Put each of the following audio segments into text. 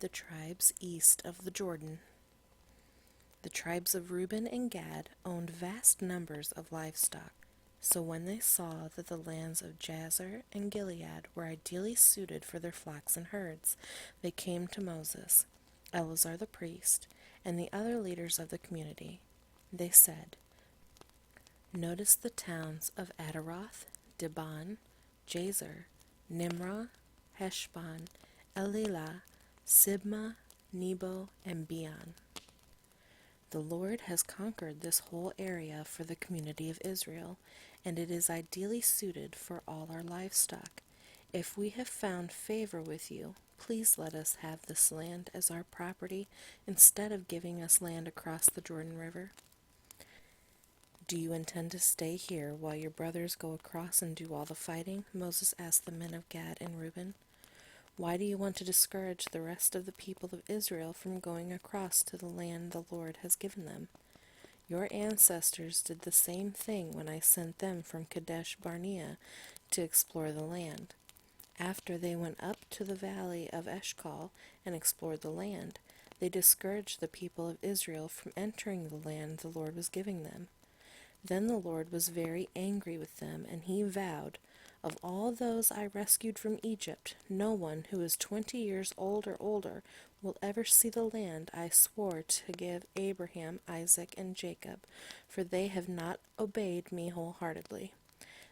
The tribes east of the Jordan. The tribes of Reuben and Gad owned vast numbers of livestock. So when they saw that the lands of Jazer and Gilead were ideally suited for their flocks and herds, they came to Moses, Eleazar the priest, and the other leaders of the community. They said, "Notice the towns of Adaroth, Dibon, Jazer, Nimrah, Heshbon, Elilah, Sibmah, Nebo, and Beon. The Lord has conquered this whole area for the community of Israel, and it is ideally suited for all our livestock. If we have found favor with you, please let us have this land as our property instead of giving us land across the Jordan River." "Do you intend to stay here while your brothers go across and do all the fighting?" Moses asked the men of Gad and Reuben. "Why do you want to discourage the rest of the people of Israel from going across to the land the Lord has given them? Your ancestors did the same thing when I sent them from Kadesh Barnea to explore the land. After they went up to the valley of Eshcol and explored the land, they discouraged the people of Israel from entering the land the Lord was giving them. Then the Lord was very angry with them, and he vowed, 'Of all those I rescued from Egypt, no one who is 20 years old or older will ever see the land I swore to give Abraham, Isaac, and Jacob, for they have not obeyed me wholeheartedly.'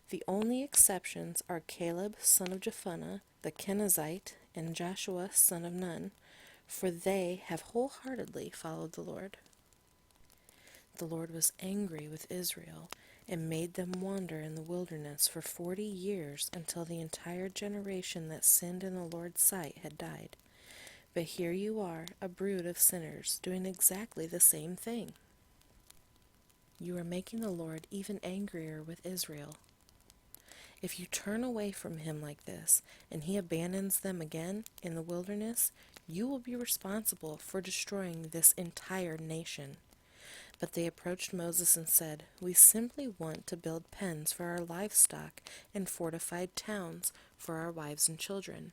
The only exceptions are Caleb, son of Jephunneh, the Kenizzite, and Joshua, son of Nun, for they have wholeheartedly followed the Lord." The Lord was angry with Israel and made them wander in the wilderness for 40 years until the entire generation that sinned in the Lord's sight had died. But here you are, a brood of sinners, doing exactly the same thing. You are making the Lord even angrier with Israel. If you turn away from him like this, and he abandons them again in the wilderness, you will be responsible for destroying this entire nation. But they approached Moses and said, "We simply want to build pens for our livestock and fortified towns for our wives and children.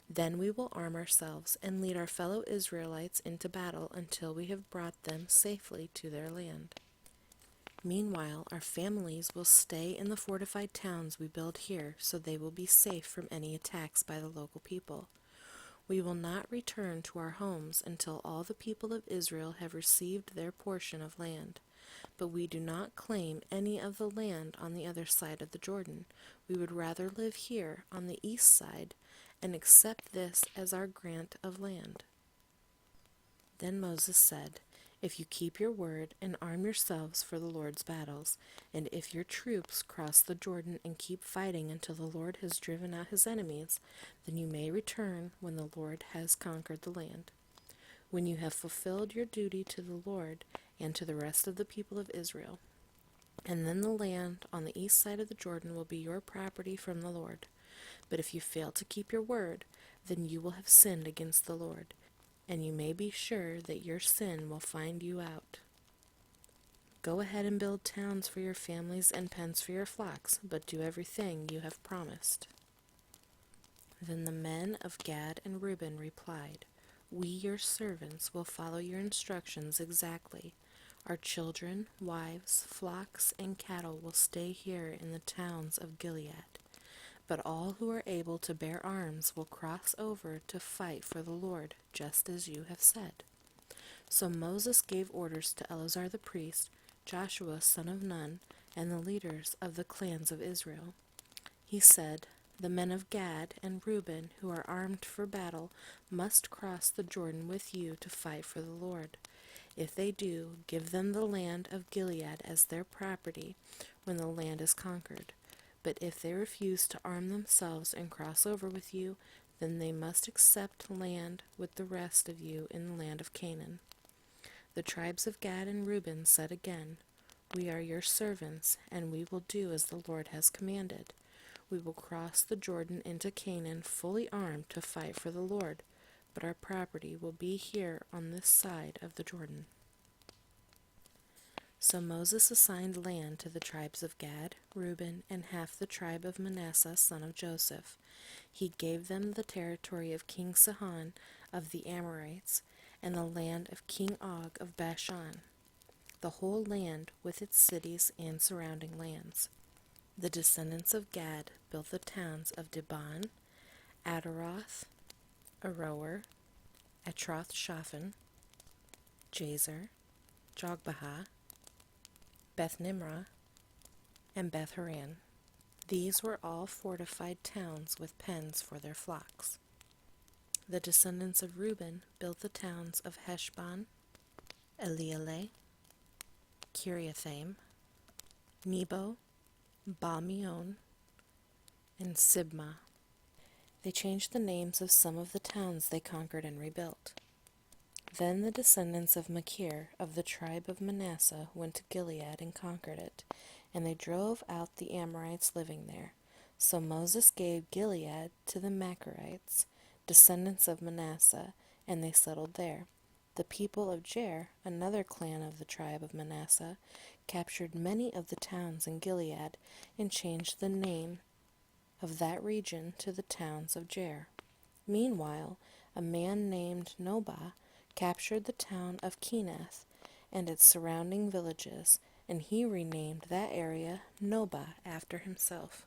Then we will arm ourselves and lead our fellow Israelites into battle until we have brought them safely to their land. Meanwhile, our families will stay in the fortified towns we build here, so they will be safe from any attacks by the local people. We will not return to our homes until all the people of Israel have received their portion of land. But we do not claim any of the land on the other side of the Jordan. We would rather live here on the east side and accept this as our grant of land." Then Moses said, "If you keep your word and arm yourselves for the Lord's battles, and if your troops cross the Jordan and keep fighting until the Lord has driven out his enemies, then you may return when the Lord has conquered the land. When you have fulfilled your duty to the Lord and to the rest of the people of Israel, and then the land on the east side of the Jordan will be your property from the Lord. But if you fail to keep your word, then you will have sinned against the Lord, and you may be sure that your sin will find you out. Go ahead and build towns for your families and pens for your flocks, but do everything you have promised." Then the men of Gad and Reuben replied, "We, your servants, will follow your instructions exactly. Our children, wives, flocks, and cattle will stay here in the towns of Gilead. But all who are able to bear arms will cross over to fight for the Lord, just as you have said." So Moses gave orders to Eleazar the priest, Joshua son of Nun, and the leaders of the clans of Israel. He said, "The men of Gad and Reuben who are armed for battle must cross the Jordan with you to fight for the Lord. If they do, give them the land of Gilead as their property when the land is conquered. But if they refuse to arm themselves and cross over with you, then they must accept land with the rest of you in the land of Canaan." The tribes of Gad and Reuben said again, "We are your servants, and we will do as the Lord has commanded. We will cross the Jordan into Canaan fully armed to fight for the Lord, but our property will be here on this side of the Jordan." So Moses assigned land to the tribes of Gad, Reuben, and half the tribe of Manasseh son of Joseph. He gave them the territory of King Sihon of the Amorites, and the land of King Og of Bashan, the whole land with its cities and surrounding lands. The descendants of Gad built the towns of Dibon, Ataroth, Aroer, Atroth Shaphan, Jazer, Jogbehah, Beth Nimrah, and Beth Haran. These were all fortified towns with pens for their flocks. The descendants of Reuben built the towns of Heshbon, Elealeh, Kiriathaim, Nebo, Baal-meon, and Sibmah. They changed the names of some of the towns they conquered and rebuilt. Then the descendants of Machir of the tribe of Manasseh went to Gilead and conquered it, and they drove out the Amorites living there. So Moses gave Gilead to the Machirites, descendants of Manasseh, and they settled there. The people of Jair, another clan of the tribe of Manasseh, captured many of the towns in Gilead and changed the name of that region to the towns of Jair. Meanwhile, a man named Nobah captured the town of Kenath and its surrounding villages, and he renamed that area Nobah after himself.